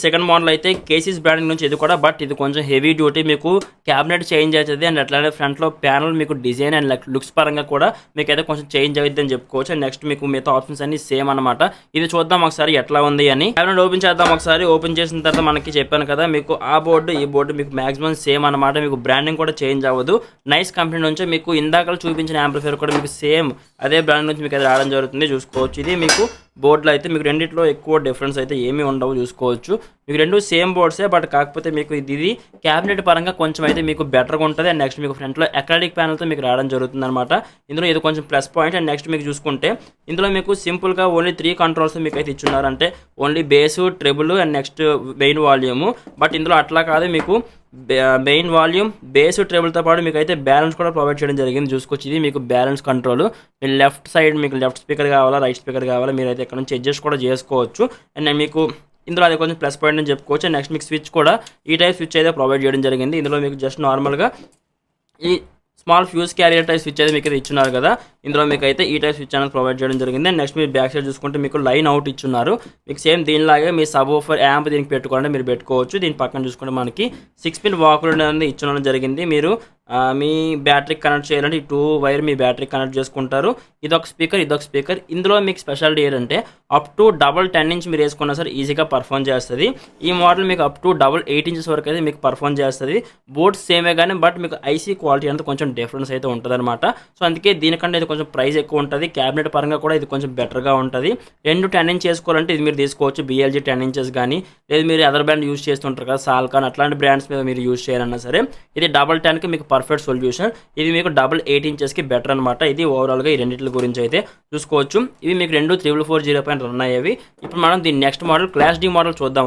Second model అయితే కేసీస్ branding నుంచి ఇది కూడా, బట్ ఇది కొంచెం హెవీ డ్యూటీ, మీకు క్యాబినెట్ చేంజ్ అవుతుంది అండ్ అట్లానే ఫ్రంట్లో ప్యానల్ మీకు డిజైన్ అండ్ లుక్స్ పరంగా కూడా మీకు అయితే కొంచెం చేంజ్ అవుతుంది అని చెప్పుకోవచ్చు. అండ్ నెక్స్ట్ మీకు మిగతా ఆప్షన్స్ అన్ని సేమ్ అనమాట. ఇది చూద్దాం ఒకసారి ఎట్లా ఉంది అని. క్యాబినెట్ ఓపెన్ చేద్దాం ఒకసారి. ఓపెన్ చేసిన తర్వాత మనకి చెప్పాను కదా మీకు ఆ బోర్డు ఈ బోర్డు మీకు మాక్సిమం సేమ్ అనమాట. మీకు బ్రాండింగ్ కూడా చేంజ్ అవ్వదు. నైస్ కంపెనీ నుంచి మీకు ఇందాక చూపించిన యాంప్లిఫైర్ కూడా మీకు సేమ్ అదే బ్రాండ్ నుంచి మీకు అయితే రావడం జరుగుతుంది. చూసుకోవచ్చు. ఇది మీకు బోర్డులో అయితే మీకు రెండిట్లో ఎక్కువ డిఫరెన్స్ అయితే ఏమీ ఉండవు. చూసుకోవచ్చు. మీకు రెండు సేమ్ బోర్డ్సే, బట్ కాకపోతే మీకు ఇది క్యాబినెట్ పరంగా కొంచెం అయితే మీకు బెటర్గా ఉంటుంది. అండ్ నెక్స్ట్ మీకు ఫ్రంట్లో అక్రాలిక్ ప్యానల్తో మీకు రావడం జరుగుతుంది అనమాట. ఇందులో ఇది కొంచెం ప్లస్ పాయింట్. అండ్ నెక్స్ట్ మీకు చూసుకుంటే ఇందులో మీకు సింపుల్గా ఓన్లీ 3 కంట్రోల్స్ మీకు అయితే ఇచ్చున్నారు. అంటే only base, triple and next main volume. But ఇందులో అట్లా కాదు, మీకు మెయిన్ వాల్యూమ్, బేస్, ట్రేబుల్తో పాటు మీకు అయితే బ్యాలెన్స్ కూడా ప్రొవైడ్ చేయడం జరిగింది. చూసుకోవచ్చు. ఇది మీకు బ్యాలెన్స్ కంట్రోల్. మీరు లెఫ్ట్ సైడ్ మీకు లెఫ్ట్ స్పీకర్ కావాలా, రైట్ స్పీకర్ కావాలా, మీరు అయితే ఇక్కడ నుంచి అడ్జస్ట్ కూడా చేసుకోవచ్చు. అండ్ మీకు ఇందులో అది కొంచెం ప్లస్ పాయింట్ అని చెప్పుకోవచ్చు. అండ్ నెక్స్ట్ మీకు స్విచ్ కూడా ఈ టైప్ స్విచ్ అయితే ప్రొవైడ్ చేయడం జరిగింది. ఇందులో మీకు జస్ట్ నార్మల్గా ఈ small fuse carrier type switch అయితే మీకు అయితే ఇచ్చున్నారు కదా. ఇందులో మీకు అయితే ఈ టైప్ స్విచ్ అనేది ప్రొవైడ్ చేయడం జరిగింది. అండ్ నెక్స్ట్ మీరు బ్యాక్ సైడ్ చూసుకుంటే మీకు లైన్ అవుట్ ఇచ్చున్నారు. మీకు సేమ్ దీనిలాగే మీ సబ్ ఓఫర్ యాంప్ దీనికి పెట్టుకోవాలంటే మీరు పెట్టుకోవచ్చు. దీని పక్కన చూసుకుంటే మనకి 6 పిన్ వాకులు అనేది ఇచ్చడం జరిగింది. మీరు మీ బ్యాటరీకి కనెక్ట్ చేయాలంటే ఈ 2 వైర్ మీ బ్యాటరీకి కనెక్ట్ చేసుకుంటారు. ఇదొక స్పీకర్. ఇందులో మీకు స్పెషాలిటీ ఏంటంటే అప్ టు డబల్ 10 ఇంచ్ మీరు వేసుకున్నా సరే ఈజీగా పర్ఫామ్ చేస్తుంది. ఈ మోడల్ మీకు అప్ టు డబల్ 8 ఇంచెస్ వరకు అయితే మీకు పర్ఫామ్ చేస్తుంది. బోర్డ్ సేమే కానీ బట్ మీకు ఐసీ క్వాలిటీ అంతా కొంచెం డిఫరెన్స్ అయితే ఉంటుంది అనమాట. సో అందుకే దీనికంటే ఇది కొంచెం ప్రైస్ ఎక్కువ ఉంటుంది. క్యాబినెట్ పరంగా కూడా ఇది కొంచెం బెటర్గా ఉంటుంది. రెండు 10 ఇంచ్ చేసుకోవాలంటే ఇది మీరు తీసుకోవచ్చు. BLG 10 ఇంచెస్ కానీ, లేదు మీరు అదర్ బ్రాండ్ యూజ్ చేస్తుంటారు కదా, సాల్కాన్ అట్లాంటి బ్రాండ్స్ మీద మీరు యూజ్ చేయాలన్నా సరే ఇది డబల్ 10కి మీకు పర్ఫెక్ట్ సొల్యూషన్. ఇది మీకు డబల్ 8 ఇంచెస్కి బెటర్ అనమాట. ఇది ఓవరాల్గా ఈ రెండింటి గురించి అయితే చూసుకోవచ్చు. ఇవి మీకు 2 3440 పైన రన్ అయ్యేవి. ఇప్పుడు మనం దీని next modal class D model చూద్దాం.